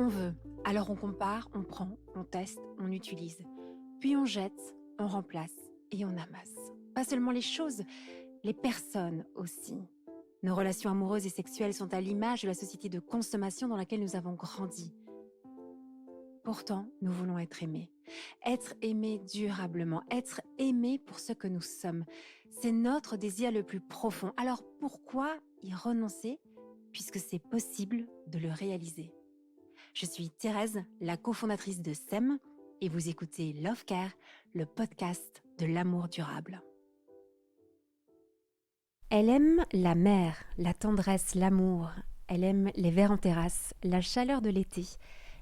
on veut. Alors on compare, on prend, on teste, on utilise. Puis on jette, on remplace et on amasse. Pas seulement les choses, les personnes aussi. Nos relations amoureuses et sexuelles sont à l'image de la société de consommation dans laquelle nous avons grandi. Pourtant, nous voulons être aimés. Être aimés durablement, être aimés pour ce que nous sommes. C'est notre désir le plus profond. Alors pourquoi y renoncer puisque c'est possible de le réaliser? Je suis Thérèse, la cofondatrice de SEM, et vous écoutez Love Care, le podcast de l'amour durable. Elle aime la mer, la tendresse, l'amour. Elle aime les verres en terrasse, la chaleur de l'été,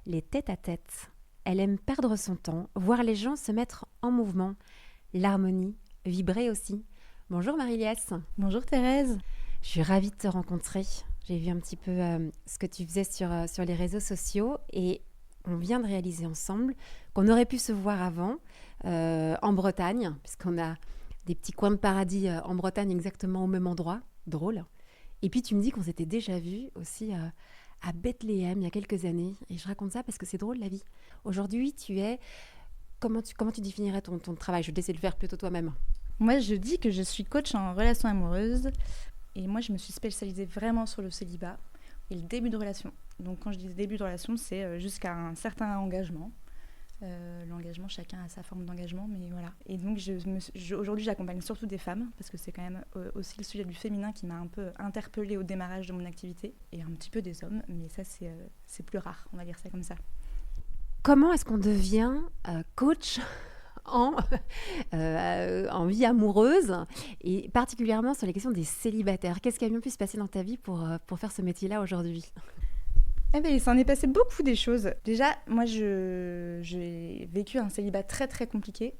les tête-à-tête. Elle aime perdre son temps, voir les gens se mettre en mouvement, l'harmonie, vibrer aussi. Bonjour Marie-Liesse. Bonjour Thérèse. Je suis ravie de te rencontrer. J'ai vu un petit peu ce que tu faisais sur les réseaux sociaux et on vient de réaliser ensemble qu'on aurait pu se voir avant en Bretagne, puisqu'on a des petits coins de paradis en Bretagne exactement au même endroit. Drôle. Et puis tu me dis qu'on s'était déjà vu aussi à Bethléem il y a quelques années. Et je raconte ça parce que c'est drôle la vie. Aujourd'hui, tu es... Comment tu définirais ton travail? Je vais essayer de le faire plutôt toi-même. Moi, je dis que je suis coach en relations amoureuses. Et moi, je me suis spécialisée vraiment sur le célibat et le début de relation. Donc, quand je dis début de relation, c'est jusqu'à un certain engagement. L'engagement, chacun a sa forme d'engagement, mais voilà. Et donc, aujourd'hui, j'accompagne surtout des femmes, parce que c'est quand même aussi le sujet du féminin qui m'a un peu interpellée au démarrage de mon activité, et un petit peu des hommes, mais ça, c'est plus rare, on va dire ça comme ça. Comment est-ce qu'on devient coach en vie amoureuse et particulièrement sur les questions des célibataires? Qu'est-ce qui a bien pu se passer dans ta vie pour faire ce métier-là aujourd'hui? Eh bien, il s'en est passé beaucoup des choses. Déjà, moi, j'ai vécu un célibat très, très compliqué,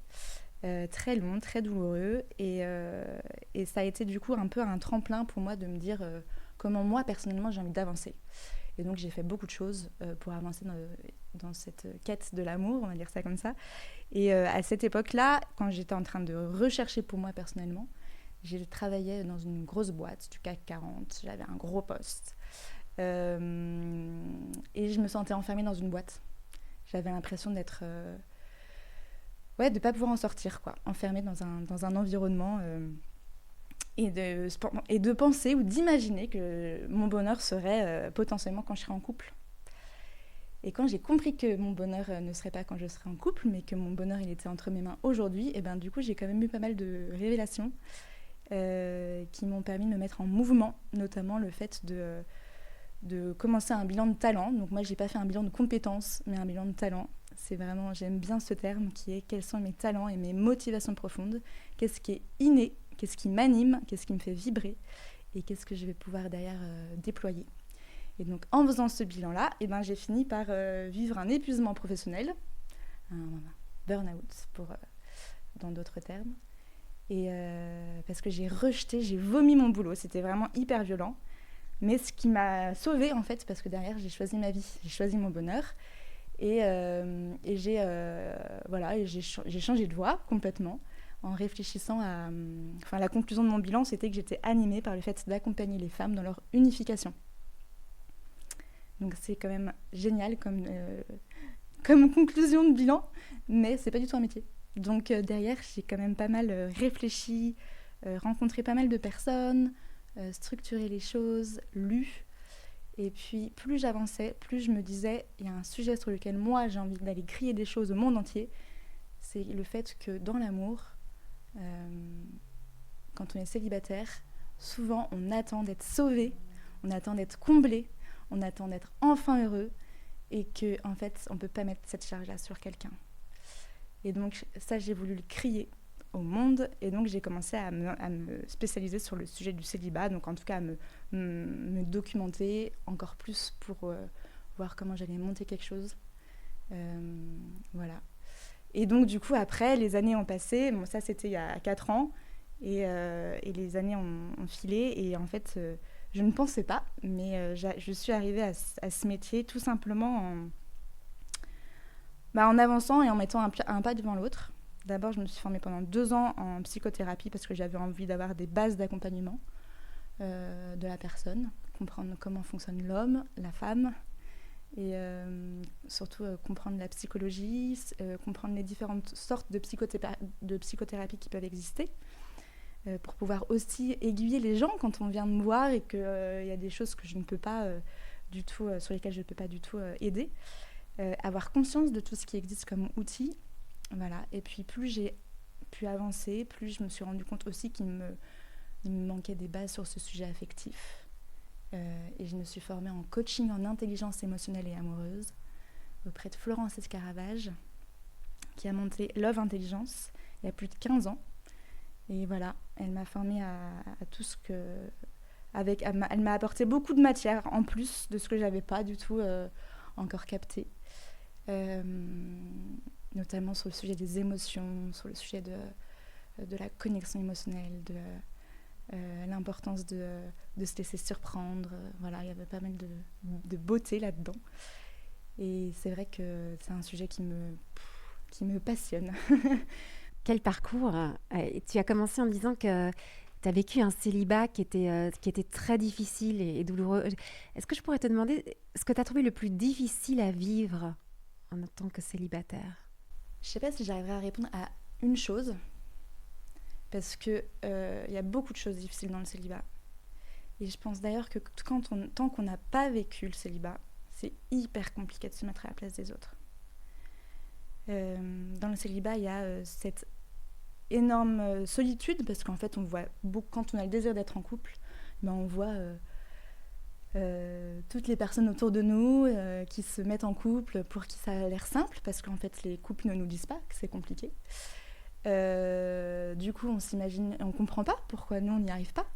très long, très douloureux. Et ça a été du coup un peu un tremplin pour moi de me dire comment moi, personnellement, j'ai envie d'avancer. Et donc, j'ai fait beaucoup de choses pour avancer dans cette quête de l'amour, on va dire ça comme ça. Et à cette époque-là, quand j'étais en train de rechercher pour moi personnellement, j'ai travaillé dans une grosse boîte du CAC 40, j'avais un gros poste. Et je me sentais enfermée dans une boîte. J'avais l'impression d'être... de ne pas pouvoir en sortir, quoi. Enfermée dans un environnement... Et de penser ou d'imaginer que mon bonheur serait potentiellement quand je serais en couple. Et quand j'ai compris que mon bonheur ne serait pas quand je serais en couple, mais que mon bonheur il était entre mes mains aujourd'hui, et ben du coup j'ai quand même eu pas mal de révélations qui m'ont permis de me mettre en mouvement, notamment le fait de commencer un bilan de talent. Donc moi j'ai pas fait un bilan de compétences, mais un bilan de talent. C'est vraiment, j'aime bien ce terme qui est quels sont mes talents et mes motivations profondes, qu'est-ce qui est inné, qu'est-ce qui m'anime, qu'est-ce qui me fait vibrer et qu'est-ce que je vais pouvoir derrière déployer. Et donc en faisant ce bilan-là, j'ai fini par vivre un épuisement professionnel, un burn-out dans d'autres termes. Et parce que j'ai vomi mon boulot, c'était vraiment hyper violent. Mais ce qui m'a sauvée en fait, parce que derrière j'ai choisi ma vie, j'ai choisi mon bonheur. Et j'ai changé de voie complètement. En réfléchissant à... la conclusion de mon bilan, c'était que j'étais animée par le fait d'accompagner les femmes dans leur unification. Donc c'est quand même génial comme conclusion de bilan, mais c'est pas du tout un métier. Donc derrière, j'ai quand même pas mal réfléchi, rencontré pas mal de personnes, structuré les choses, lu. Et puis plus j'avançais, plus je me disais, il y a un sujet sur lequel moi j'ai envie d'aller crier des choses au monde entier, c'est le fait que dans l'amour, quand on est célibataire, souvent on attend d'être sauvé, on attend d'être comblé, on attend d'être enfin heureux et qu'en fait on ne peut pas mettre cette charge-là sur quelqu'un. Et donc ça j'ai voulu le crier au monde et donc j'ai commencé à me spécialiser sur le sujet du célibat, donc en tout cas à me documenter encore plus pour voir comment j'allais monter quelque chose. Voilà. Et donc, du coup, après, les années ont passé. Bon, ça, c'était il y a 4 ans. Et les années ont filé. Et en fait, je ne pensais pas. Mais je suis arrivée à ce métier tout simplement en avançant et en mettant un pas devant l'autre. D'abord, je me suis formée pendant 2 ans en psychothérapie parce que j'avais envie d'avoir des bases d'accompagnement de la personne, comprendre comment fonctionne l'homme, la femme, Et surtout comprendre la psychologie, comprendre les différentes sortes de psychothérapie qui peuvent exister, pour pouvoir aussi aiguiller les gens quand on vient me voir et qu'il y a des choses que je ne peux pas du tout, sur lesquelles je ne peux pas du tout aider. Avoir conscience de tout ce qui existe comme outil. Voilà. Et puis plus j'ai pu avancer, plus je me suis rendu compte aussi qu'il me manquait des bases sur ce sujet affectif. Et je me suis formée en coaching en intelligence émotionnelle et amoureuse auprès de Florence Escaravage, qui a monté Love Intelligence il y a plus de 15 ans. Et voilà, elle m'a formée à tout ce que... elle m'a apporté beaucoup de matière en plus de ce que je n'avais pas du tout encore capté. Notamment sur le sujet des émotions, sur le sujet de la connexion émotionnelle, de l'importance de se laisser surprendre. Voilà, il y avait pas mal de beauté là-dedans. Et c'est vrai que c'est un sujet qui me passionne. Quel parcours! Tu as commencé en me disant que tu as vécu un célibat qui était très difficile et douloureux. Est-ce que je pourrais te demander ce que tu as trouvé le plus difficile à vivre en tant que célibataire? Je ne sais pas si j'arriverai à répondre à une chose, parce qu'il y a beaucoup de choses difficiles dans le célibat. Et je pense d'ailleurs que tant qu'on n'a pas vécu le célibat, c'est hyper compliqué de se mettre à la place des autres. Dans le célibat, il y a cette énorme solitude, parce qu'en fait, on voit beaucoup, quand on a le désir d'être en couple, ben on voit toutes les personnes autour de nous qui se mettent en couple pour qui ça a l'air simple, parce qu'en fait, les couples ne nous disent pas que c'est compliqué. Du coup, on s'imagine, on comprend pas pourquoi nous on n'y arrive pas.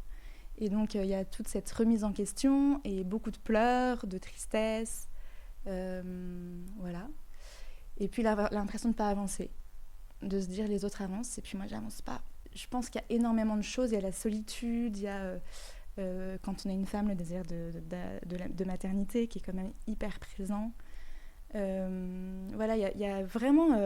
Et donc il y a toute cette remise en question et beaucoup de pleurs, de tristesse, voilà. Et puis l'impression de ne pas avancer, de se dire les autres avancent et puis moi j'avance pas. Je pense qu'il y a énormément de choses. Il y a la solitude, il y a quand on est une femme le désir de maternité qui est quand même hyper présent. Voilà, il y a vraiment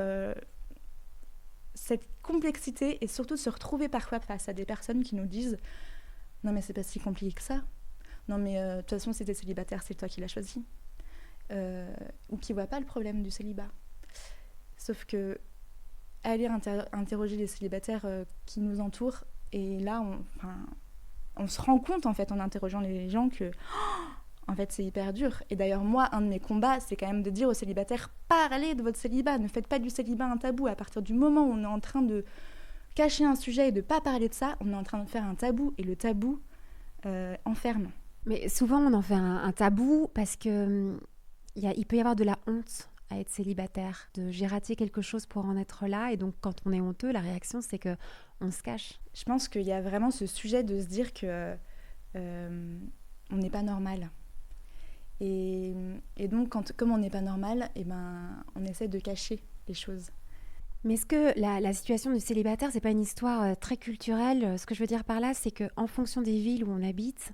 cette complexité et surtout se retrouver parfois face à des personnes qui nous disent « Non mais c'est pas si compliqué que ça. Non mais de toute façon si t'es célibataire c'est toi qui l'as choisi. » Ou qui voient pas le problème du célibat. Sauf que aller interroger les célibataires qui nous entourent et là on se rend compte en fait en interrogeant les gens que en fait, c'est hyper dur. Et d'ailleurs, moi, un de mes combats, c'est quand même de dire aux célibataires, parlez de votre célibat, ne faites pas du célibat un tabou. À partir du moment où on est en train de cacher un sujet et de ne pas parler de ça, on est en train de faire un tabou. Et le tabou enferme. Mais souvent, on en fait un tabou parce que il peut y avoir de la honte à être célibataire, de j'ai raté quelque chose pour en être là. Et donc, quand on est honteux, la réaction, c'est qu'on se cache. Je pense qu'il y a vraiment ce sujet de se dire que on n'est pas normal. Et donc, comme on n'est pas normal, on essaie de cacher les choses. Mais est-ce que la situation du célibataire, c'est pas une histoire très culturelle? Ce que je veux dire par là, c'est qu'en fonction des villes où on habite,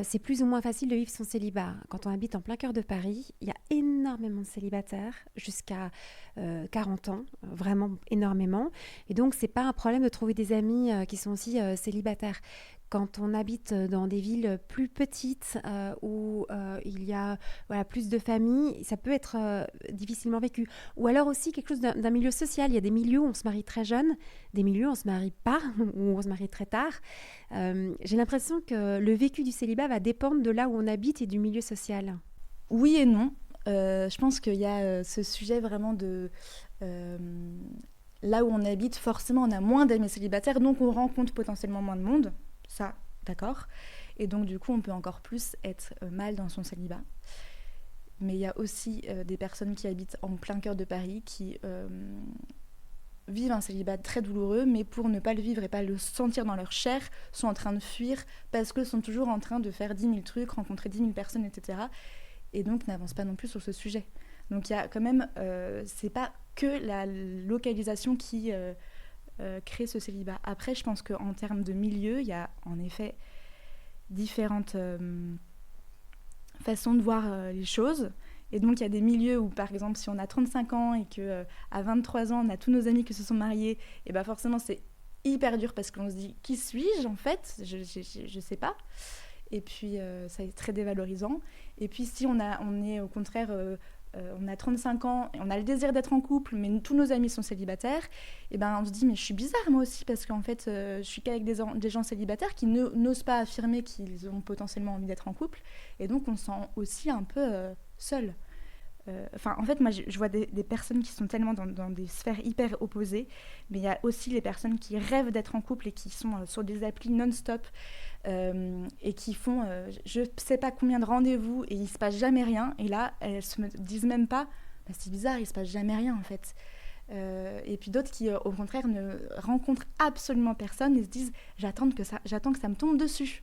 c'est plus ou moins facile de vivre son célibat. Quand on habite en plein cœur de Paris, il y a énormément de célibataires, jusqu'à 40 ans, vraiment énormément. Et donc, c'est pas un problème de trouver des amis qui sont aussi célibataires. Quand on habite dans des villes plus petites où il y a plus de familles, ça peut être difficilement vécu. Ou alors aussi quelque chose d'un milieu social. Il y a des milieux où on se marie très jeune, des milieux où on ne se marie pas, où on se marie très tard. J'ai l'impression que le vécu du célibat va dépendre de là où on habite et du milieu social. Oui et non. Je pense qu'il y a ce sujet vraiment de... là où on habite, forcément, on a moins d'amis célibataires, donc on rencontre potentiellement moins de monde. Ça, d'accord. Et donc, du coup, on peut encore plus être mal dans son célibat. Mais il y a aussi des personnes qui habitent en plein cœur de Paris qui vivent un célibat très douloureux, mais pour ne pas le vivre et pas le sentir dans leur chair, sont en train de fuir parce qu'ils sont toujours en train de faire 10 000 trucs, rencontrer 10 000 personnes, etc. Et donc, n'avancent pas non plus sur ce sujet. Donc, il y a quand même... c'est pas que la localisation qui... créer ce célibat. Après, je pense qu'en termes de milieu, il y a en effet différentes façons de voir les choses. Et donc, il y a des milieux où, par exemple, si on a 35 ans et qu'à 23 ans, on a tous nos amis qui se sont mariés, et ben forcément, c'est hyper dur parce qu'on se dit « Qui suis-je, en fait ? Je sais pas ». et puis ça est très dévalorisant. Et puis si on est au contraire, on a 35 ans, et on a le désir d'être en couple, mais tous nos amis sont célibataires, et ben on se dit mais je suis bizarre moi aussi, parce qu'en fait je suis qu'avec des gens célibataires qui n'osent pas affirmer qu'ils ont potentiellement envie d'être en couple, et donc on se sent aussi un peu seul. En fait, moi, je vois des personnes qui sont tellement dans des sphères hyper opposées, mais il y a aussi les personnes qui rêvent d'être en couple et qui sont sur des applis non-stop et qui font je ne sais pas combien de rendez-vous et il ne se passe jamais rien. Et là, elles se disent même pas bah, c'est bizarre, il ne se passe jamais rien en fait. Et puis d'autres qui, au contraire, ne rencontrent absolument personne et se disent j'attends que ça me tombe dessus.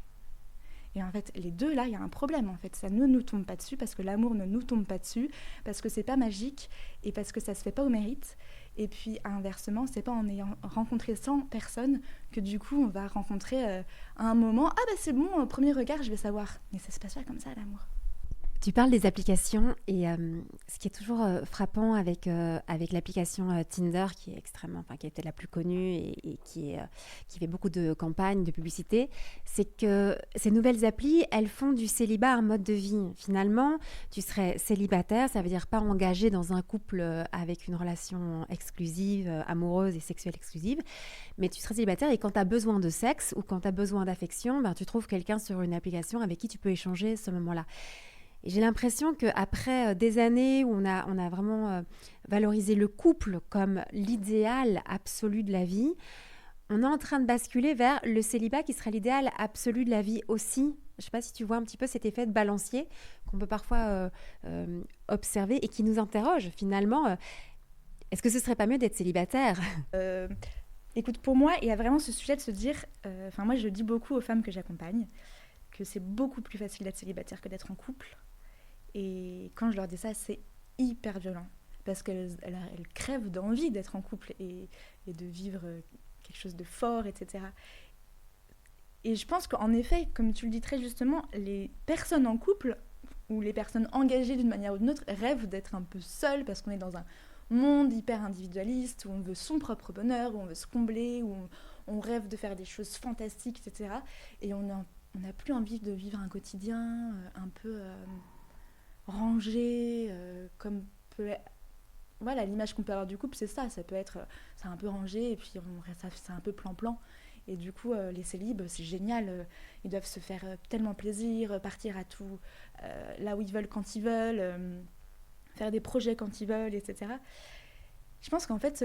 Et en fait, les deux, là, il y a un problème, en fait. Ça ne nous tombe pas dessus, parce que l'amour ne nous tombe pas dessus, parce que c'est pas magique, et parce que ça se fait pas au mérite. Et puis, inversement, c'est pas en ayant rencontré 100 personnes que, du coup, on va rencontrer à un moment, ah bah c'est bon, au premier regard, je vais savoir. Mais ça se passe pas comme ça, l'amour. Tu parles des applications et ce qui est toujours frappant avec l'application Tinder, qui est qui est peut-être la plus connue et qui fait beaucoup de campagnes, de publicité, c'est que ces nouvelles applis, elles font du célibat un mode de vie. Finalement, tu serais célibataire, ça veut dire pas engagé dans un couple avec une relation exclusive, amoureuse et sexuelle exclusive, mais tu serais célibataire et quand tu as besoin de sexe ou quand tu as besoin d'affection, tu trouves quelqu'un sur une application avec qui tu peux échanger ce moment-là. Et j'ai l'impression qu'après des années où on a vraiment valorisé le couple comme l'idéal absolu de la vie, on est en train de basculer vers le célibat qui serait l'idéal absolu de la vie aussi. Je ne sais pas si tu vois un petit peu cet effet de balancier qu'on peut parfois observer et qui nous interroge finalement. Est-ce que ce ne serait pas mieux d'être célibataire ? Écoute, pour moi, il y a vraiment ce sujet de se dire, moi je dis beaucoup aux femmes que j'accompagne, que c'est beaucoup plus facile d'être célibataire que d'être en couple. Et quand je leur dis ça, c'est hyper violent. Parce qu'elles crèvent d'envie d'être en couple et de vivre quelque chose de fort, etc. Et je pense qu'en effet, comme tu le dis très justement, les personnes en couple ou les personnes engagées d'une manière ou d'une autre rêvent d'être un peu seules parce qu'on est dans un monde hyper individualiste où on veut son propre bonheur, où on veut se combler, où on rêve de faire des choses fantastiques, etc. Et on n'a plus envie de vivre un quotidien un peu rangé, comme peut être... Voilà, l'image qu'on peut avoir du couple, c'est ça. Ça peut être... c'est un peu rangé et puis c'est un peu plan-plan. Et du coup, les célibes, c'est génial. Ils doivent se faire tellement plaisir, partir à tout, là où ils veulent, quand ils veulent, faire des projets quand ils veulent, etc. Je pense qu'en fait...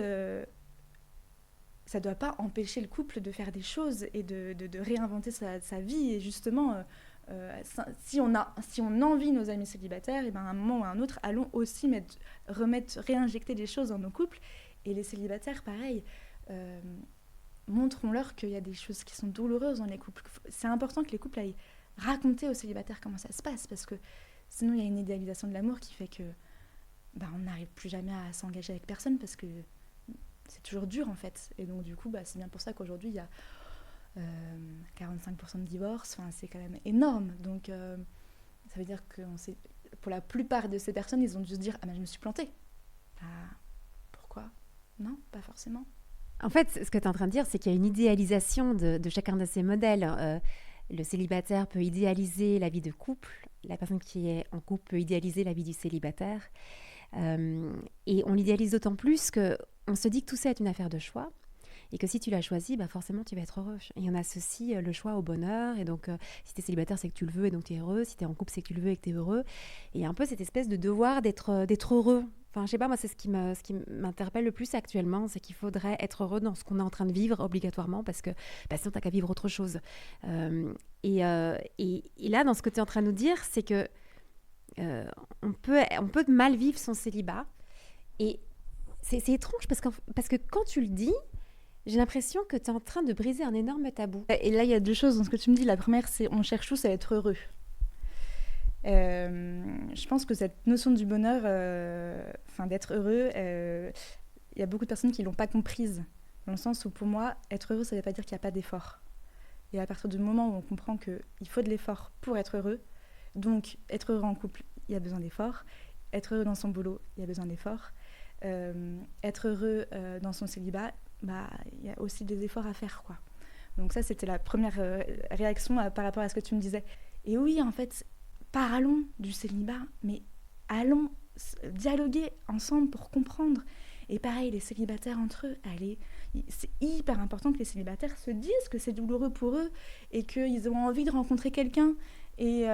ça ne doit pas empêcher le couple de faire des choses et de réinventer sa vie. Et justement, si on envie nos amis célibataires, et ben à un moment ou à un autre, allons aussi réinjecter des choses dans nos couples. Et les célibataires, pareil, montrons-leur qu'il y a des choses qui sont douloureuses dans les couples. C'est important que les couples aillent raconter aux célibataires comment ça se passe, parce que sinon, il y a une idéalisation de l'amour qui fait que on n'arrive plus jamais à s'engager avec personne, parce que c'est toujours dur en fait. Et donc du coup, c'est bien pour ça qu'aujourd'hui, il y a 45% de divorces. Enfin, c'est quand même énorme. Donc ça veut dire que pour la plupart de ces personnes, ils ont dû se dire « Ah, je me suis plantée. » Pourquoi ? Non, pas forcément. En fait, ce que tu es en train de dire, c'est qu'il y a une idéalisation de chacun de ces modèles. Le célibataire peut idéaliser la vie de couple. La personne qui est en couple peut idéaliser la vie du célibataire. Et on l'idéalise d'autant plus qu'on se dit que tout ça est une affaire de choix et que si tu l'as choisi, forcément tu vas être heureux. Et on associe le choix au bonheur, et donc si tu es célibataire, c'est que tu le veux et donc tu es heureux. Si tu es en couple, c'est que tu le veux et que tu es heureux. Et il y a un peu cette espèce de devoir d'être heureux. Enfin, je sais pas, moi, c'est ce qui m'interpelle le plus actuellement, c'est qu'il faudrait être heureux dans ce qu'on est en train de vivre obligatoirement, parce que sinon t'as qu'à vivre autre chose. Et là, dans ce que tu es en train de nous dire, c'est que on peut mal vivre son célibat. Et c'est étrange parce que quand tu le dis, j'ai l'impression que tu es en train de briser un énorme tabou. Et là, il y a deux choses dans ce que tu me dis. La première, c'est on cherche tous à être heureux. Je pense que cette notion du bonheur, d'être heureux, il y a beaucoup de personnes qui ne l'ont pas comprise. Dans le sens où, pour moi, être heureux, ça ne veut pas dire qu'il n'y a pas d'effort. Et à partir du moment où on comprend qu'il faut de l'effort pour être heureux, donc être heureux en couple, il y a besoin d'effort. Être heureux dans son boulot, il y a besoin d'effort. Être heureux dans son célibat, il y a aussi des efforts à faire, quoi. Donc ça, c'était la première réaction par rapport à ce que tu me disais. Et oui, en fait, parlons du célibat, mais allons dialoguer ensemble pour comprendre. Et pareil, les célibataires entre eux, c'est hyper important que les célibataires se disent que c'est douloureux pour eux et qu'ils ont envie de rencontrer quelqu'un. Et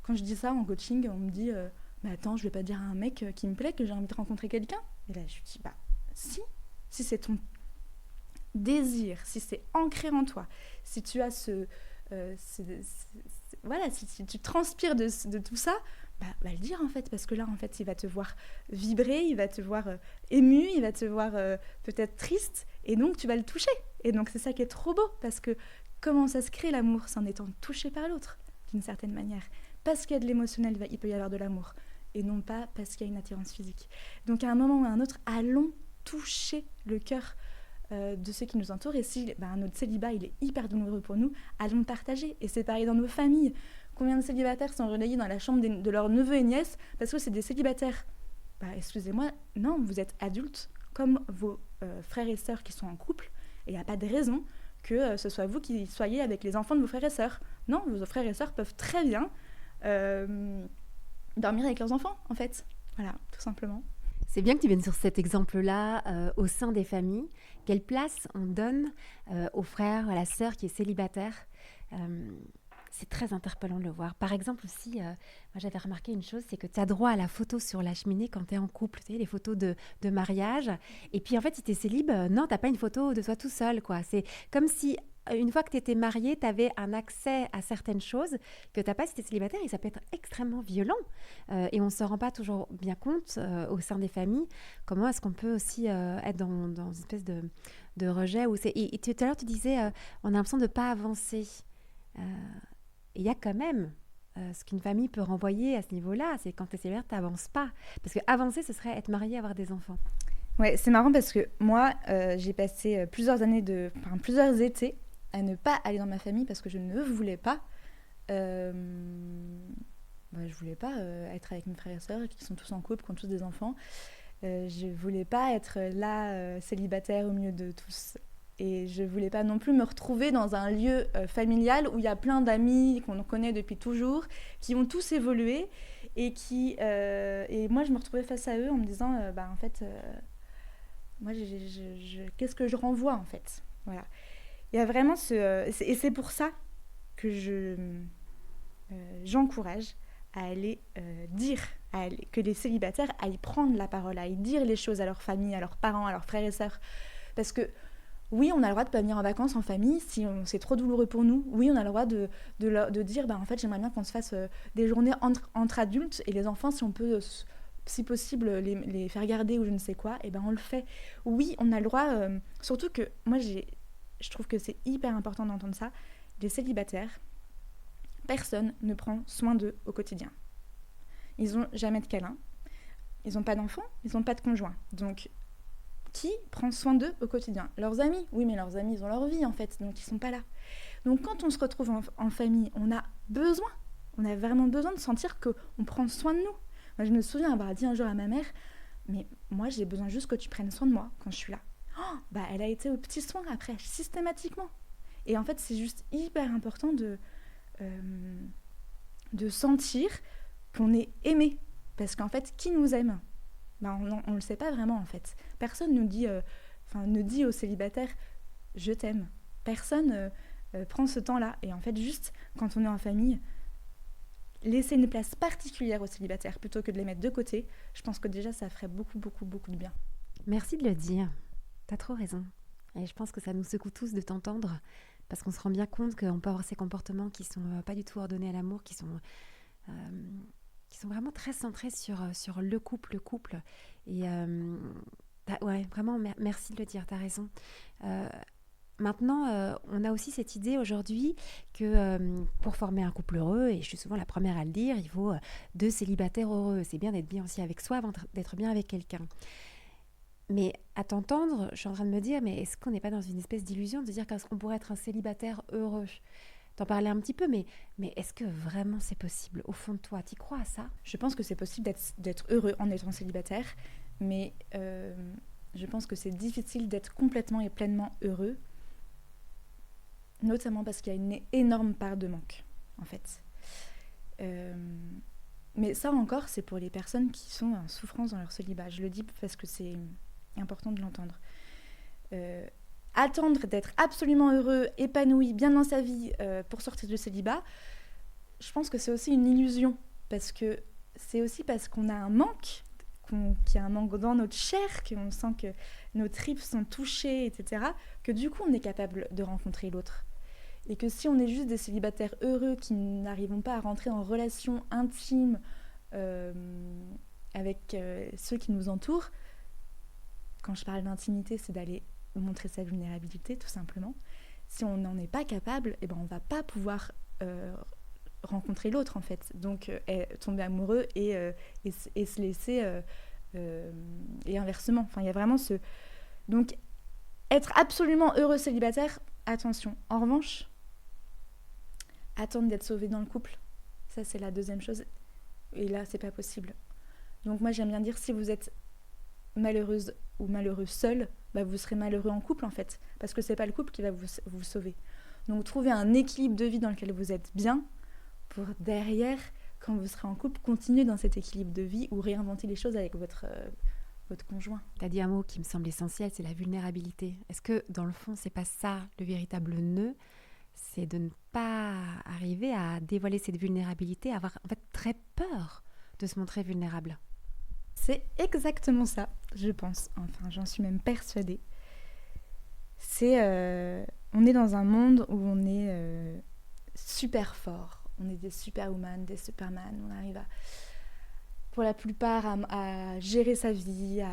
quand je dis ça en coaching, on me dit mais attends, je vais pas dire à un mec qui me plaît que j'ai envie de rencontrer quelqu'un. Et là, je dis si c'est ton désir, si c'est ancré en toi, si tu as voilà, si tu transpires de tout ça, va le dire en fait, parce que là en fait il va te voir vibrer, il va te voir ému, il va te voir peut-être triste, et donc tu vas le toucher. Et donc c'est ça qui est trop beau, parce que comment ça se crée l'amour? C'est en étant touché par l'autre, d'une certaine manière. Parce qu'il y a de l'émotionnel, il peut y avoir de l'amour, et non pas parce qu'il y a une attirance physique. Donc à un moment ou à un autre, allons toucher le cœur de ceux qui nous entourent. Et si notre célibat il est hyper douloureux pour nous, allons le partager. Et c'est pareil dans nos familles. Combien de célibataires sont relayés dans la chambre de leurs neveux et nièces parce que c'est des célibataires? Excusez-moi, non, vous êtes adultes comme vos frères et sœurs qui sont en couple, et il n'y a pas de raison que ce soit vous qui soyez avec les enfants de vos frères et sœurs. Non, vos frères et sœurs peuvent très bien dormir avec leurs enfants, en fait. Voilà, tout simplement. C'est bien que tu viennes sur cet exemple-là au sein des familles. Quelle place on donne au frère, à la sœur qui est célibataire? C'est très interpellant de le voir. Par exemple aussi, moi j'avais remarqué une chose, c'est que tu as droit à la photo sur la cheminée quand tu es en couple, tu sais, les photos de mariage. Et puis en fait, si tu es célib, non, tu n'as pas une photo de toi tout seul, quoi. C'est comme si une fois que tu étais marié, tu avais un accès à certaines choses que tu n'as pas si tu es célibataire, et ça peut être extrêmement violent. Et on ne se rend pas toujours bien compte au sein des familles comment est-ce qu'on peut aussi être dans une espèce de rejet. Et tout à l'heure, tu disais, on a l'impression de ne pas avancer. Et il y a quand même ce qu'une famille peut renvoyer à ce niveau-là, c'est quand tu es célibataire, tu n'avances pas. Parce qu'avancer, ce serait être marié, avoir des enfants. Ouais, c'est marrant parce que moi, j'ai passé plusieurs étés à ne pas aller dans ma famille parce que je ne voulais pas. Je voulais pas être avec mes frères et sœurs qui sont tous en couple, qui ont tous des enfants. Je voulais pas être là, célibataire au milieu de tous. Et je voulais pas non plus me retrouver dans un lieu familial où il y a plein d'amis qu'on connaît depuis toujours, qui ont tous évolué et et moi je me retrouvais face à eux en me disant en fait moi qu'est-ce que je renvoie en fait, voilà. Il y a vraiment et c'est pour ça que j'encourage à aller que les célibataires aillent prendre la parole, à aller dire les choses à leur famille, à leurs parents, à leurs frères et sœurs, parce que oui, on a le droit de ne pas venir en vacances en famille si c'est trop douloureux pour nous. Oui, on a le droit de dire en fait, j'aimerais bien qu'on se fasse des journées entre adultes, et les enfants, si on peut, si possible, les faire garder ou je ne sais quoi, et on le fait. Oui, on a le droit, surtout que moi, je trouve que c'est hyper important d'entendre ça. Les célibataires, personne ne prend soin d'eux au quotidien. Ils n'ont jamais de câlin, ils n'ont pas d'enfants, ils n'ont pas de conjoint. Donc, qui prend soin d'eux au quotidien? Leurs amis. Oui, mais leurs amis, ils ont leur vie, en fait, donc ils sont pas là. Donc, quand on se retrouve en famille, on a vraiment besoin de sentir qu'on prend soin de nous. Moi, je me souviens avoir dit un jour à ma mère, mais moi, j'ai besoin juste que tu prennes soin de moi quand je suis là. Elle a été aux petits soins après, systématiquement. Et en fait, c'est juste hyper important de sentir qu'on est aimé. Parce qu'en fait, qui nous aime? On ne le sait pas vraiment, en fait. Personne ne dit aux célibataires « je t'aime ». Personne prend ce temps-là. Et en fait, juste quand on est en famille, laisser une place particulière aux célibataires plutôt que de les mettre de côté, je pense que déjà, ça ferait beaucoup, beaucoup, beaucoup de bien. Merci de le dire. T'as trop raison. Et je pense que ça nous secoue tous de t'entendre, parce qu'on se rend bien compte qu'on peut avoir ces comportements qui sont pas du tout ordonnés à l'amour, qui sont vraiment très centrés sur le couple. Et ouais, vraiment, merci de le dire, t'as raison. Maintenant, on a aussi cette idée aujourd'hui que pour former un couple heureux, et je suis souvent la première à le dire, il faut 2 célibataires heureux. C'est bien d'être bien aussi avec soi avant d'être bien avec quelqu'un. Mais à t'entendre, je suis en train de me dire, mais est-ce qu'on n'est pas dans une espèce d'illusion de dire qu'on pourrait être un célibataire heureux? T'en parlais un petit peu, mais est-ce que vraiment c'est possible? Au fond de toi, t'y crois à ça? Je pense que c'est possible d'être heureux en étant célibataire, mais je pense que c'est difficile d'être complètement et pleinement heureux notamment parce qu'il y a une énorme part de manque, en fait. Mais ça encore, c'est pour les personnes qui sont en souffrance dans leur célibat. Je le dis parce que c'est important de l'entendre. Attendre d'être absolument heureux, épanoui, bien dans sa vie pour sortir du célibat, je pense que c'est aussi une illusion. Parce que c'est aussi parce qu'on a un manque, qu'il y a un manque dans notre chair, qu'on sent que nos tripes sont touchées, etc., que du coup on est capable de rencontrer l'autre. Et que si on est juste des célibataires heureux qui n'arrivons pas à rentrer en relation intime avec ceux qui nous entourent, quand je parle d'intimité, c'est d'aller montrer sa vulnérabilité, tout simplement. Si on n'en est pas capable, on ne va pas pouvoir rencontrer l'autre, en fait. Donc, tomber amoureux et se laisser... et inversement. Enfin, il y a vraiment ce... Donc, être absolument heureux célibataire, attention. En revanche, attendre d'être sauvé dans le couple, ça, c'est la deuxième chose. Et là, c'est pas possible. Donc, moi, j'aime bien dire, si vous êtes malheureuse ou malheureux seul, vous serez malheureux en couple, en fait. Parce que c'est pas le couple qui va vous sauver. Donc, trouvez un équilibre de vie dans lequel vous êtes bien pour derrière, quand vous serez en couple, continuer dans cet équilibre de vie ou réinventer les choses avec votre conjoint. Tu as dit un mot qui me semble essentiel, c'est la vulnérabilité. Est-ce que, dans le fond, c'est pas ça le véritable nœud ? C'est de ne pas arriver à dévoiler cette vulnérabilité, avoir en fait très peur de se montrer vulnérable. C'est exactement ça, je pense. Enfin, j'en suis même persuadée. On est dans un monde où on est super fort. On est des superwoman, des superman. On arrive pour la plupart à gérer sa vie, à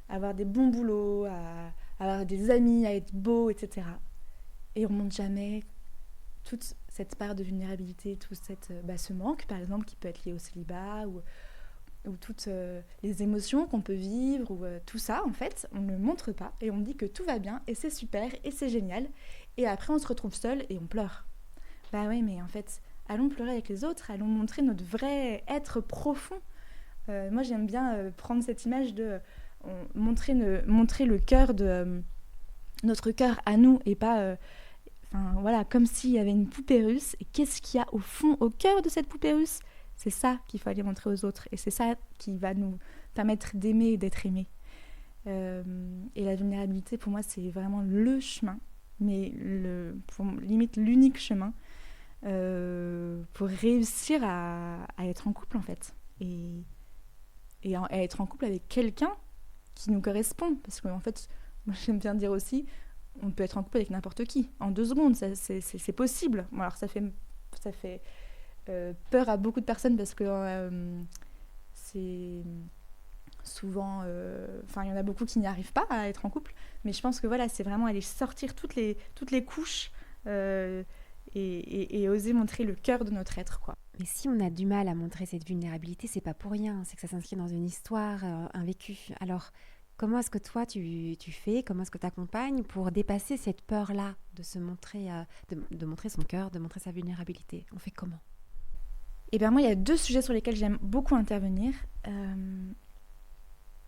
avoir des bons boulots, à avoir des amis, à être beau, etc. Et on ne montre jamais toute cette part de vulnérabilité, tout ce manque, par exemple, qui peut être lié au célibat ou toutes les émotions qu'on peut vivre, ou tout ça, en fait, on ne le montre pas et on dit que tout va bien et c'est super et c'est génial. Et après, on se retrouve seul et on pleure. Bah oui, mais en fait, allons pleurer avec les autres, allons montrer notre vrai être profond. Moi, j'aime bien prendre cette image de montrer le cœur de notre cœur à nous et pas... voilà, comme s'il y avait une poupée russe. Et qu'est-ce qu'il y a au fond, au cœur de cette poupée russe ? C'est ça qu'il faut aller montrer aux autres. Et c'est ça qui va nous permettre d'aimer et d'être aimés. Et la vulnérabilité, pour moi, c'est vraiment le chemin, mais limite l'unique chemin pour réussir à être en couple, en fait. Et à être en couple avec quelqu'un qui nous correspond. Parce qu'en fait, moi, j'aime bien dire aussi, on peut être en couple avec n'importe qui. En 2 secondes, c'est possible. Bon, alors, ça fait peur à beaucoup de personnes parce que c'est souvent... il y en a beaucoup qui n'y arrivent pas à être en couple. Mais je pense que voilà, c'est vraiment aller sortir toutes les couches et oser montrer le cœur de notre être, quoi. Mais si on a du mal à montrer cette vulnérabilité, c'est pas pour rien. C'est que ça s'inscrit dans une histoire, un vécu. Alors, comment est-ce que toi, tu fais ? Comment est-ce que tu accompagnes pour dépasser cette peur-là de se montrer, de montrer son cœur, de montrer sa vulnérabilité ? On fait comment ? Moi, il y a 2 sujets sur lesquels j'aime beaucoup intervenir.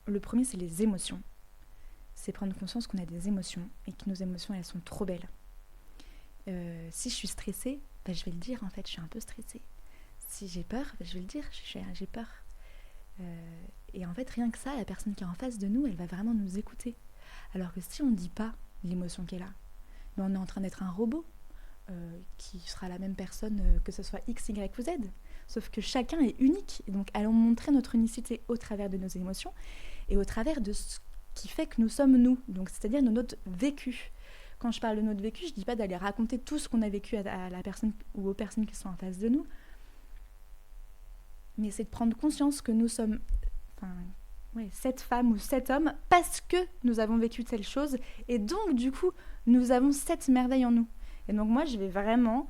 Le premier, c'est les émotions. C'est prendre conscience qu'on a des émotions et que nos émotions, elles sont trop belles. Si je suis stressée, je vais le dire, en fait, je suis un peu stressée. Si j'ai peur, je vais le dire, j'ai peur. Et en fait, rien que ça, la personne qui est en face de nous, elle va vraiment nous écouter. Alors que si on ne dit pas l'émotion qu'elle a, on est en train d'être un robot qui sera la même personne que ce soit X, Y ou Z. Sauf que chacun est unique. Et donc, allons montrer notre unicité au travers de nos émotions et au travers de ce qui fait que nous sommes nous. Donc, c'est-à-dire de notre vécu. Quand je parle de notre vécu, je ne dis pas d'aller raconter tout ce qu'on a vécu à la personne ou aux personnes qui sont en face de nous. Mais c'est de prendre conscience que nous sommes cette femme ou cet homme parce que nous avons vécu telle chose. Et donc, du coup, nous avons cette merveille en nous. Et donc, moi, je vais vraiment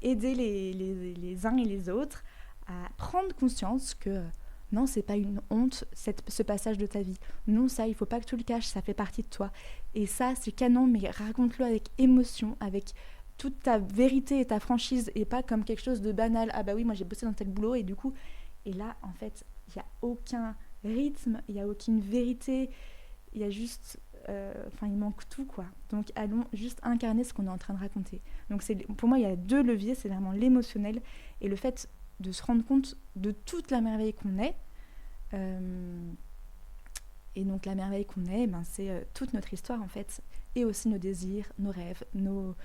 aider les uns et les autres à prendre conscience que non, c'est pas une honte, ce passage de ta vie. Non, ça, il faut pas que tu le caches, ça fait partie de toi. Et ça, c'est canon, mais raconte-le avec émotion, avec toute ta vérité et ta franchise, et pas comme quelque chose de banal. Ah bah oui, moi j'ai bossé dans tel boulot, et du coup... Et là, en fait, il n'y a aucun rythme, il n'y a aucune vérité, il y a juste il manque tout, quoi. Donc allons juste incarner ce qu'on est en train de raconter. Donc pour moi, il y a 2 leviers, c'est vraiment l'émotionnel et le fait de se rendre compte de toute la merveille qu'on est. Et donc la merveille qu'on est, c'est toute notre histoire en fait, et aussi nos désirs, nos rêves, nos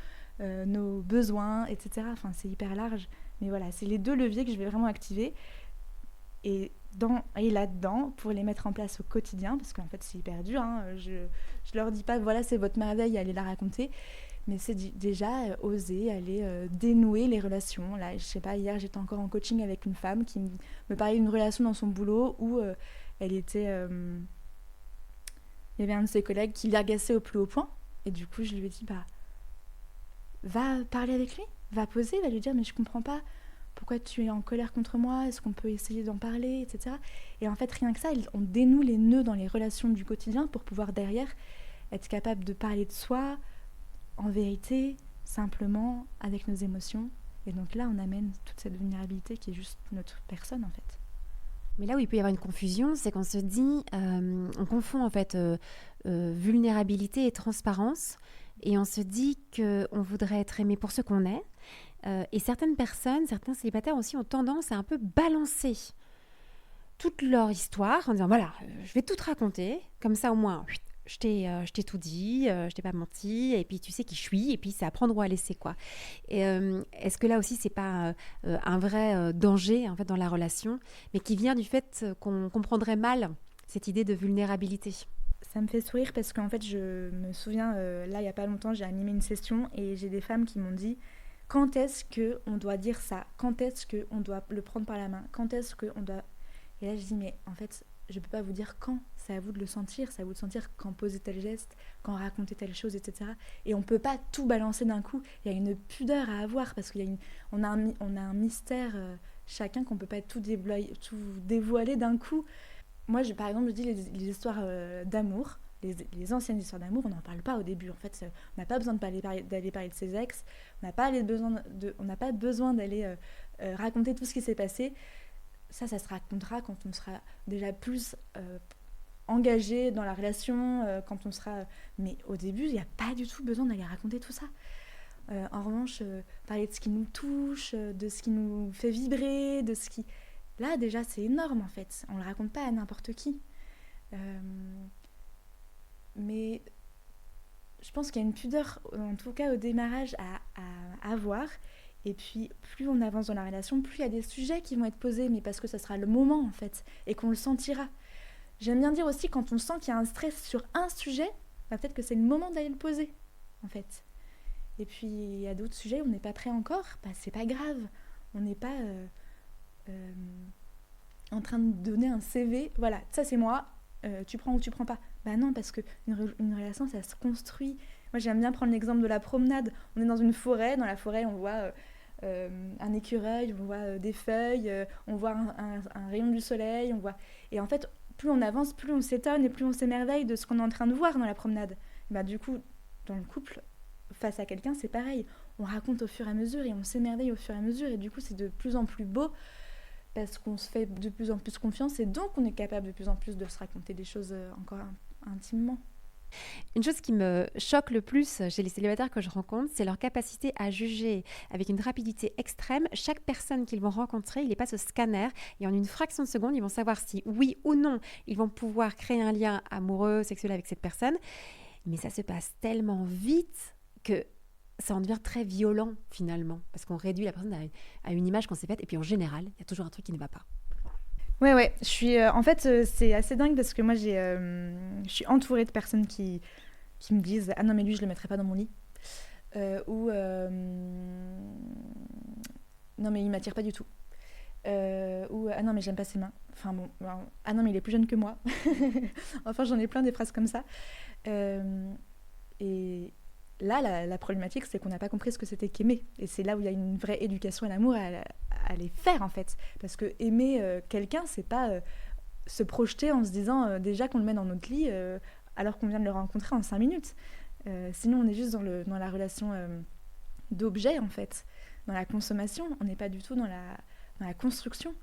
besoins, etc. Enfin, c'est hyper large. Mais voilà, c'est les 2 leviers que je vais vraiment activer. Et là-dedans, pour les mettre en place au quotidien, parce qu'en fait c'est hyper dur, hein, je leur dis pas voilà c'est votre merveille, allez la raconter, mais c'est déjà oser aller dénouer les relations. Là, je sais pas, hier j'étais encore en coaching avec une femme qui me parlait d'une relation dans son boulot où elle était... il y avait un de ses collègues qui l'agaçait au plus haut point, et du coup je lui ai dit va parler avec lui, va poser, va lui dire mais je comprends pas, pourquoi tu es en colère contre moi, est-ce qu'on peut essayer d'en parler, etc. Et en fait, rien que ça, on dénoue les nœuds dans les relations du quotidien pour pouvoir derrière être capable de parler de soi, en vérité, simplement, avec nos émotions. Et donc là, on amène toute cette vulnérabilité qui est juste notre personne, en fait. Mais là où il peut y avoir une confusion, c'est qu'on se dit, on confond en fait vulnérabilité et transparence, et on se dit qu'on voudrait être aimé pour ce qu'on est. Et certaines personnes, certains célibataires aussi ont tendance à un peu balancer toute leur histoire en disant voilà, je vais tout te raconter, comme ça au moins je t'ai tout dit, je t'ai pas menti, et puis tu sais qui je suis, et puis c'est à prendre ou à laisser quoi. Et est-ce que là aussi c'est pas un vrai danger en fait dans la relation, mais qui vient du fait qu'on comprendrait mal cette idée de vulnérabilité? Ça me fait sourire parce qu'en fait je me souviens, là il y a pas longtemps j'ai animé une session et j'ai des femmes qui m'ont dit quand est-ce qu'on doit dire ça, quand est-ce qu'on doit le prendre par la main, quand est-ce qu'on doit... Et là je dis mais en fait je peux pas vous dire quand, c'est à vous de le sentir, c'est à vous de sentir quand poser tel geste, quand raconter telle chose, etc. Et on peut pas tout balancer d'un coup, il y a une pudeur à avoir parce qu'on a un mystère chacun qu'on peut pas tout dévoiler d'un coup. Moi par exemple je dis les histoires d'amour, les anciennes histoires d'amour, on n'en parle pas au début. En fait, on n'a pas besoin d'aller parler de ses ex, on n'a pas besoin d'aller raconter tout ce qui s'est passé. Ça se racontera quand on sera déjà plus engagé dans la relation, quand on sera... Mais au début, il n'y a pas du tout besoin d'aller raconter tout ça. En revanche, parler de ce qui nous touche, de ce qui nous fait vibrer, de ce qui... Là, déjà, c'est énorme, en fait. On ne le raconte pas à n'importe qui. Mais je pense qu'il y a une pudeur, en tout cas au démarrage, à avoir. Et puis, plus on avance dans la relation, plus il y a des sujets qui vont être posés, mais parce que ça sera le moment, en fait, et qu'on le sentira. J'aime bien dire aussi, quand on sent qu'il y a un stress sur un sujet, peut-être que c'est le moment d'aller le poser, en fait. Et puis, il y a d'autres sujets où on n'est pas prêt encore, c'est pas grave. On n'est pas en train de donner un CV, voilà, ça c'est moi, tu prends ou tu prends pas. Non, parce qu'une relation, ça se construit. Moi, j'aime bien prendre l'exemple de la promenade. On est dans une forêt. Dans la forêt, on voit un écureuil, on voit des feuilles, on voit un rayon du soleil. Et en fait, plus on avance, plus on s'étonne et plus on s'émerveille de ce qu'on est en train de voir dans la promenade. Du coup, dans le couple, face à quelqu'un, c'est pareil. On raconte au fur et à mesure et on s'émerveille au fur et à mesure. Et du coup, c'est de plus en plus beau parce qu'on se fait de plus en plus confiance et donc on est capable de plus en plus de se raconter des choses encore intimement. Une chose qui me choque le plus chez les célibataires que je rencontre, c'est leur capacité à juger avec une rapidité extrême chaque personne qu'ils vont rencontrer. Ils les passent au scanner et en une fraction de seconde, ils vont savoir si oui ou non, ils vont pouvoir créer un lien amoureux, sexuel avec cette personne. Mais ça se passe tellement vite que ça en devient très violent finalement, parce qu'on réduit la personne à une image qu'on s'est faite et puis en général, il y a toujours un truc qui ne va pas. Ouais, je suis... en fait, c'est assez dingue parce que moi, je suis entourée de personnes qui me disent « Ah non, mais lui, je le mettrais pas dans mon lit. » Ou non, mais il m'attire pas du tout. » Ou « Ah non, mais j'aime pas ses mains. » Enfin bon, ah non, mais il est plus jeune que moi. Enfin, j'en ai plein des phrases comme ça. Et là, la problématique, c'est qu'on n'a pas compris ce que c'était qu'aimer. Et c'est là où il y a une vraie éducation à l'amour à les faire, en fait. Parce que aimer quelqu'un, c'est pas se projeter en se disant déjà qu'on le met dans notre lit alors qu'on vient de le rencontrer en 5 minutes. Sinon, on est juste dans la relation d'objet, en fait. Dans la consommation, on n'est pas du tout dans la construction.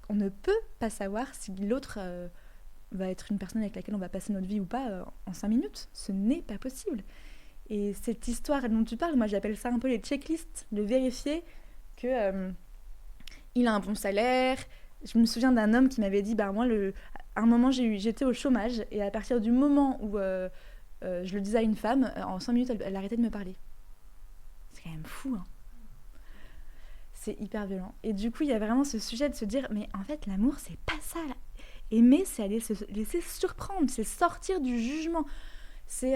On ne peut pas savoir si l'autre va être une personne avec laquelle on va passer notre vie ou pas en 5 minutes. Ce n'est pas possible. Et cette histoire dont tu parles, moi j'appelle ça un peu les checklists, de vérifier que il a un bon salaire. Je me souviens d'un homme qui m'avait dit, bah moi, à un moment j'étais au chômage, et à partir du moment où je le disais à une femme, en 5 minutes elle arrêtait de me parler. C'est quand même fou, hein. C'est hyper violent. Et du coup, il y a vraiment ce sujet de se dire, mais en fait, l'amour, c'est pas ça, là. Aimer, c'est aller se laisser surprendre, c'est sortir du jugement. C'est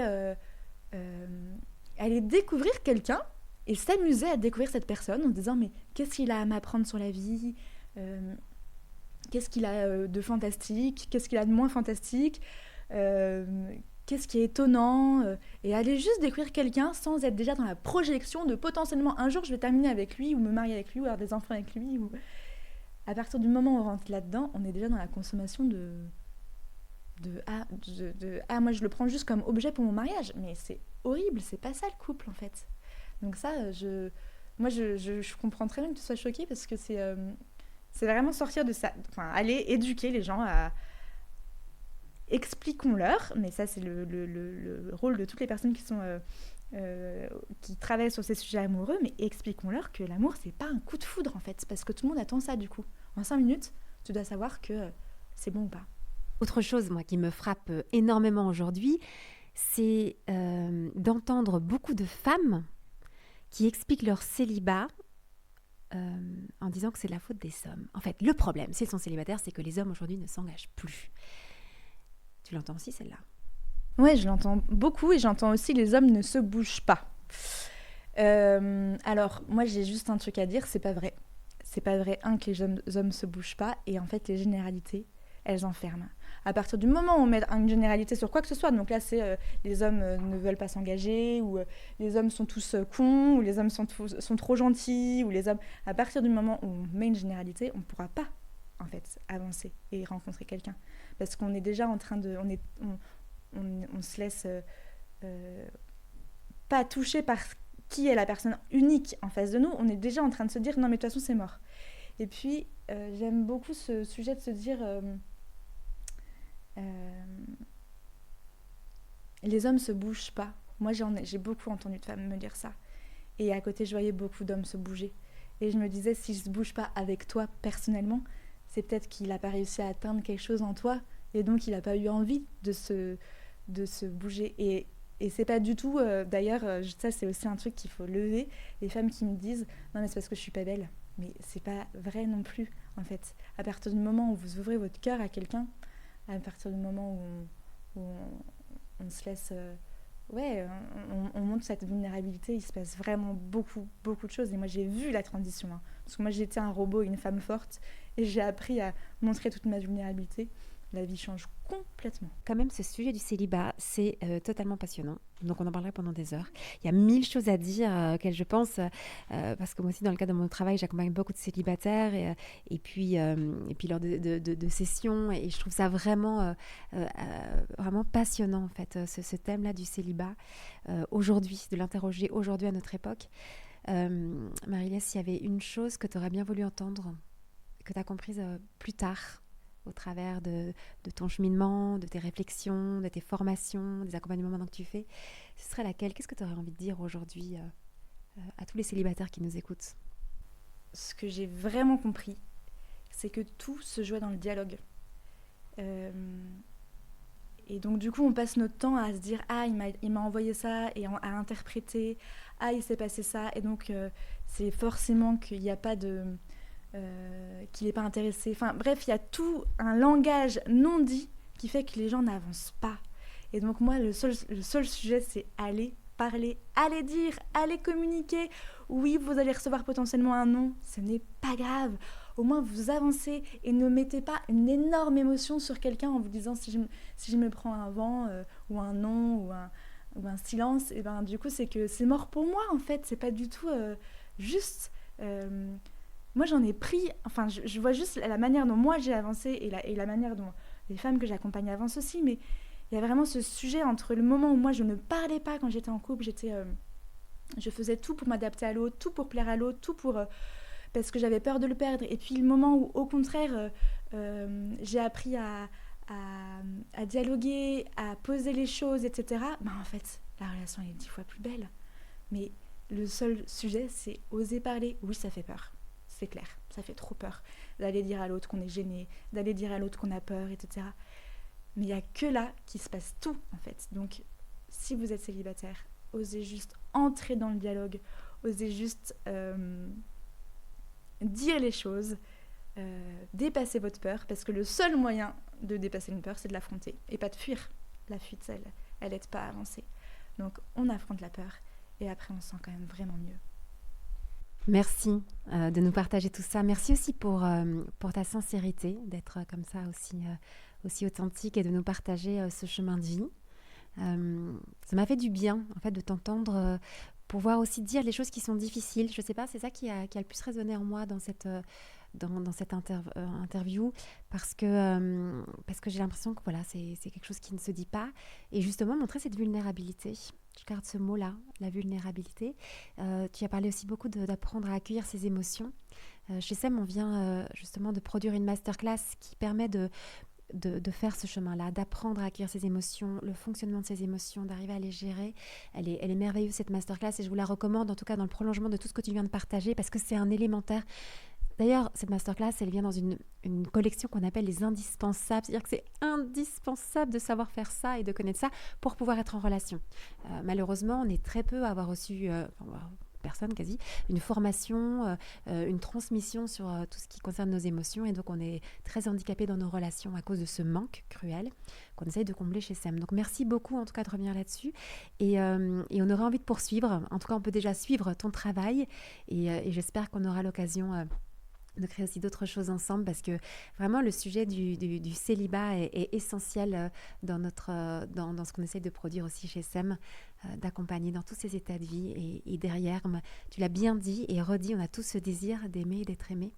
aller découvrir quelqu'un et s'amuser à découvrir cette personne en se disant, mais qu'est-ce qu'il a à m'apprendre sur la vie, qu'est-ce qu'il a de fantastique, qu'est-ce qu'il a de moins fantastique, qu'est-ce qui est étonnant, et aller juste découvrir quelqu'un sans être déjà dans la projection de potentiellement un jour je vais terminer avec lui ou me marier avec lui ou avoir des enfants avec lui. À partir du moment où on rentre là-dedans, on est déjà dans la consommation moi je le prends juste comme objet pour mon mariage, mais c'est horrible, c'est pas ça le couple en fait. Donc ça, je comprends très bien que tu sois choquée, parce que c'est vraiment sortir de ça, enfin aller éduquer les gens à... Expliquons-leur, mais ça c'est le rôle de toutes les personnes qui travaillent sur ces sujets amoureux, mais expliquons-leur que l'amour c'est pas un coup de foudre en fait, parce que tout le monde attend ça du coup. En 5 minutes, tu dois savoir que c'est bon ou pas. Autre chose, moi, qui me frappe énormément aujourd'hui, c'est d'entendre beaucoup de femmes qui expliquent leur célibat en disant que c'est de la faute des hommes. En fait, le problème, s'ils sont célibataires, c'est que les hommes aujourd'hui ne s'engagent plus. Tu l'entends aussi, celle-là? Ouais, je l'entends beaucoup, et j'entends aussi les hommes ne se bougent pas. Alors, moi, j'ai juste un truc à dire, c'est pas vrai. C'est pas vrai, que les hommes se bougent pas, et en fait, les généralités, elles enferment. À partir du moment où on met une généralité sur quoi que ce soit, donc là, c'est les hommes ne veulent pas s'engager, ou les hommes sont tous cons, ou les hommes sont trop gentils, ou les hommes... À partir du moment où on met une généralité, on pourra pas, en fait, avancer et rencontrer quelqu'un. Parce qu'on est déjà en train de... On se laisse pas toucher par qui est la personne unique en face de nous. On est déjà en train de se dire, non mais de toute façon c'est mort. Et puis, j'aime beaucoup ce sujet de se dire... les hommes se bougent pas. Moi, j'ai beaucoup entendu de femmes me dire ça. Et à côté, je voyais beaucoup d'hommes se bouger. Et je me disais, s'il se bouge pas avec toi personnellement, c'est peut-être qu'il a pas réussi à atteindre quelque chose en toi, et donc il a pas eu envie de se bouger. Et c'est pas du tout... d'ailleurs, ça, c'est aussi un truc qu'il faut lever. Les femmes qui me disent, non mais c'est parce que je suis pas belle. Mais c'est pas vrai non plus, en fait. À partir du moment où vous ouvrez votre cœur à quelqu'un, à partir du moment où on se laisse... on montre cette vulnérabilité, il se passe vraiment beaucoup, beaucoup de choses. Et moi, j'ai vu la transition. Hein. Parce que moi, j'étais un robot et une femme forte. Et j'ai appris à montrer toute ma vulnérabilité. La vie change complètement. Quand même, ce sujet du célibat, c'est totalement passionnant. Donc, on en parlerait pendant des heures. Il y a 1000 choses à dire auxquelles je pense, parce que moi aussi, dans le cadre de mon travail, j'accompagne beaucoup de célibataires, et puis lors de sessions, et je trouve ça vraiment, vraiment passionnant, en fait, ce thème-là du célibat, aujourd'hui, de l'interroger aujourd'hui à notre époque. Marie-Lise, s'il y avait une chose que tu aurais bien voulu entendre, que tu as comprise plus tard, au travers de ton cheminement, de tes réflexions, de tes formations, des accompagnements maintenant que tu fais, ce serait laquelle? Qu'est-ce que tu aurais envie de dire aujourd'hui à tous les célibataires qui nous écoutent? Ce que j'ai vraiment compris, c'est que tout se jouait dans le dialogue. Et donc du coup, on passe notre temps à se dire « Ah, il m'a envoyé ça » et à interpréter « Ah, il s'est passé ça » et donc c'est forcément qu'il n'y a pas de... qu'il n'est pas intéressé. Enfin bref, il y a tout un langage non dit qui fait que les gens n'avancent pas. Et donc moi, le seul sujet, c'est aller parler, aller dire, aller communiquer. Oui, vous allez recevoir potentiellement un non, ce n'est pas grave. Au moins, vous avancez et ne mettez pas une énorme émotion sur quelqu'un en vous disant si je me prends un vent ou un non ou un silence, et ben du coup, c'est que c'est mort pour moi en fait. C'est pas du tout juste... Moi, j'en ai pris... Enfin, je vois juste la manière dont moi j'ai avancé et la manière dont les femmes que j'accompagne avancent aussi, mais il y a vraiment ce sujet entre le moment où moi je ne parlais pas quand j'étais en couple, je faisais tout pour m'adapter à l'autre, tout pour plaire à l'autre, tout pour... parce que j'avais peur de le perdre. Et puis le moment où, au contraire, j'ai appris à à dialoguer, à poser les choses, etc., en fait, la relation est 10 fois plus belle. Mais le seul sujet, c'est oser parler. Oui, ça fait peur, c'est clair, ça fait trop peur d'aller dire à l'autre qu'on est gêné, d'aller dire à l'autre qu'on a peur, etc. Mais il n'y a que là qu'il se passe tout, en fait. Donc, si vous êtes célibataire, osez juste entrer dans le dialogue, osez juste dire les choses, dépasser votre peur, parce que le seul moyen de dépasser une peur, c'est de l'affronter, et pas de fuir. La fuite, elle aide pas à avancer. Donc, on affronte la peur, et après, on se sent quand même vraiment mieux. Merci de nous partager tout ça. Merci aussi pour ta sincérité, d'être comme ça aussi authentique et de nous partager ce chemin de vie. Ça m'a fait du bien en fait de t'entendre pouvoir aussi dire les choses qui sont difficiles. Je sais pas, c'est ça qui a le plus résonné en moi dans cette interview parce que j'ai l'impression que voilà, c'est quelque chose qui ne se dit pas et justement montrer cette vulnérabilité. Je garde ce mot-là, la vulnérabilité. Tu as parlé aussi beaucoup d'apprendre à accueillir ses émotions. Chez SEM, on vient justement de produire une masterclass qui permet de faire ce chemin-là, d'apprendre à accueillir ses émotions, le fonctionnement de ses émotions, d'arriver à les gérer. Elle est merveilleuse cette masterclass et je vous la recommande en tout cas dans le prolongement de tout ce que tu viens de partager parce que c'est un élémentaire. D'ailleurs, cette masterclass, elle vient dans une collection qu'on appelle les indispensables. C'est-à-dire que c'est indispensable de savoir faire ça et de connaître ça pour pouvoir être en relation. Malheureusement, on est très peu à avoir reçu... personne quasi, une formation, une transmission sur tout ce qui concerne nos émotions et donc on est très handicapé dans nos relations à cause de ce manque cruel qu'on essaye de combler chez SEM. Donc merci beaucoup en tout cas de revenir là-dessus et on aurait envie de poursuivre, en tout cas on peut déjà suivre ton travail et j'espère qu'on aura l'occasion de créer aussi d'autres choses ensemble parce que vraiment le sujet du célibat est essentiel dans ce qu'on essaie de produire aussi chez SEM, d'accompagner dans tous ces états de vie et derrière, tu l'as bien dit et redit, on a tous ce désir d'aimer et d'être aimé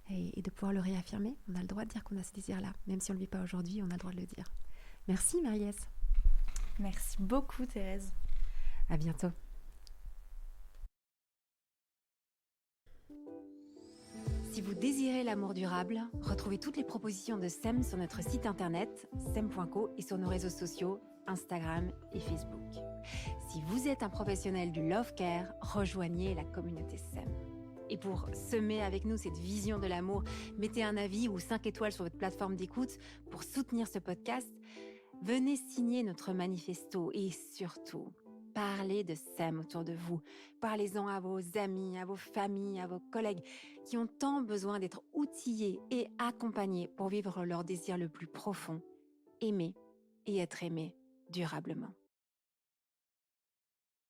et de pouvoir le réaffirmer. On a le droit de dire qu'on a ce désir-là, même si on ne le vit pas aujourd'hui, on a le droit de le dire. Merci Marie-Lès. Merci beaucoup Thérèse. À bientôt. Si vous désirez l'amour durable, retrouvez toutes les propositions de SEM sur notre site internet sem.co et sur nos réseaux sociaux Instagram et Facebook. Si vous êtes un professionnel du Love Care, rejoignez la communauté SEM. Et pour semer avec nous cette vision de l'amour, mettez un avis ou 5 étoiles sur votre plateforme d'écoute pour soutenir ce podcast. Venez signer notre manifesto et surtout, parlez de SEM autour de vous. Parlez-en à vos amis, à vos familles, à vos collègues qui ont tant besoin d'être outillés et accompagnés pour vivre leur désir le plus profond, aimer et être aimé durablement.